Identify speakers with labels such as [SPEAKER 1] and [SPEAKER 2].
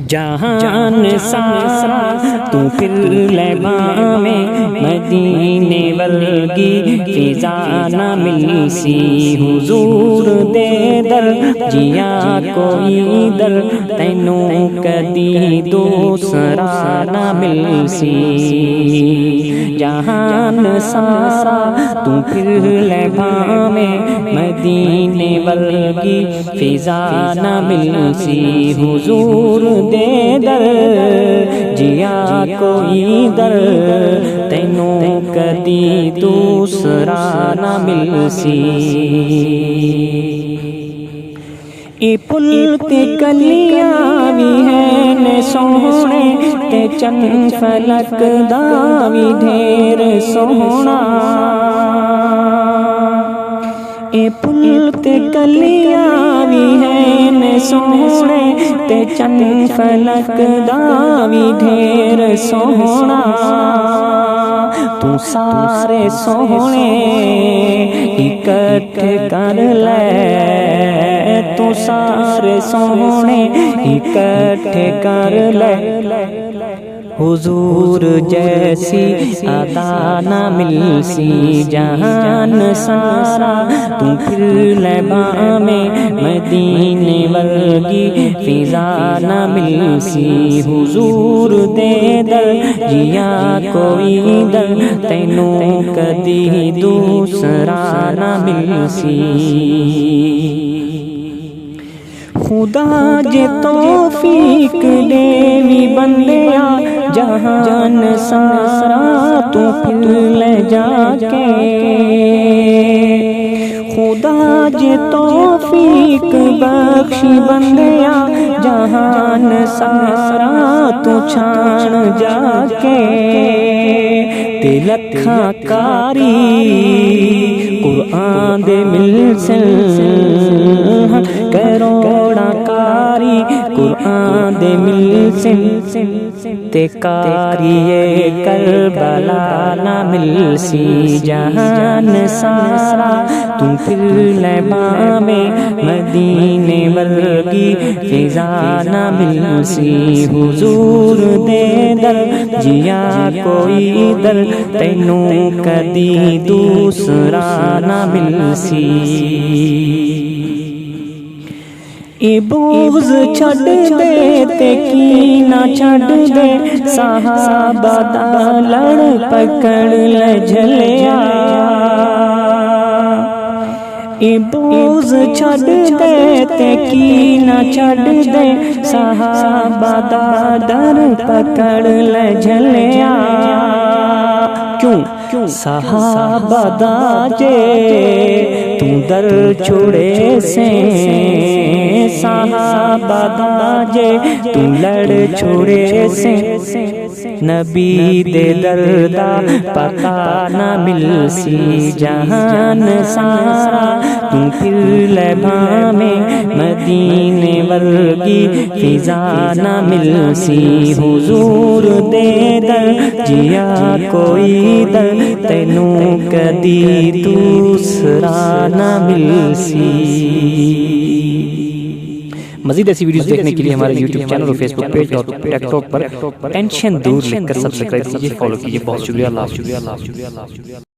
[SPEAKER 1] جہان سارا تو پھر لباں میں مدینے ورگی فضا نہ ملسی حضور دے در جیا کوئی در تینوں کدی دوسرا نہ ملسی جہان سارا تو پھر لباں میں مدینے ورگی فضا نہ ملسی حضور دے در جیا کوئی در تینوں کدی دوسرا نہ ملسی اے پل تے کلیاں وی ہیں نے سوہنے تے چند فلک دا وی ڈھیر سوہنا اے پل تے کلیاں وی ہیں نے سوہنے تے چند فلک دا وی ڈھیر سوہنا تو سارے سوہنے اکٹھے کر لے تو سارے سوہنے اکٹھے کر لے حضور جیسی عطا نہ ملسی جہان سارا تو پھر لباں میں مدینے ورگی فضا نہ ملسی حضور دے در جیا کوئی در تینوں کدی دوسرا نہ ملسی خدا جے توفیق دے وی بندیا جہان سارا تو پھر لے جا کے خدا جے توفیق بخشی بندیا جہان سارا تو چھان جا کے تے لکھاں کاری قرآن دے ملسل کروڑا کاری قرآن دے ملسل تے کاری کربلا نہ ملسی جہان سارا تو پھر لباں میں مدینے ورگی فضا نہ ملسی حضور دے در جیا کوئی در تینوں کدی دوسرا نہ ملسی اے بغض چھڑ دے تے کینہ چھڑ دے صحابہ دا لڑ پکڑ لے جھلیا اے بغض چھڑ دے تے کینہ چھڑ دے صحابہ دا در پکڑ لے جھلیا کیوں صحابہ دا جے تو در چھوڑے سے صحابہ دا جے تو لڑ چھوڑے سے نبی دے دردہ پتہ نہ ملسی جہان سارا تو پھر لباں میں مدینے ورگی فضا نہ ملسی حضور دے در جیا کوئی در تینوں کدی دوسرا نہ ملسی
[SPEAKER 2] مزید ایسی ویڈیوز دیکھنے کے لیے ہمارے یوٹیوب چینل اور فیس بک پیج اور ٹک ٹاک پر ٹینشن دور لکھ کر سبسکرائب کیجیے، فالو کیجیے۔ بہت شکریہ، اللہ حافظ۔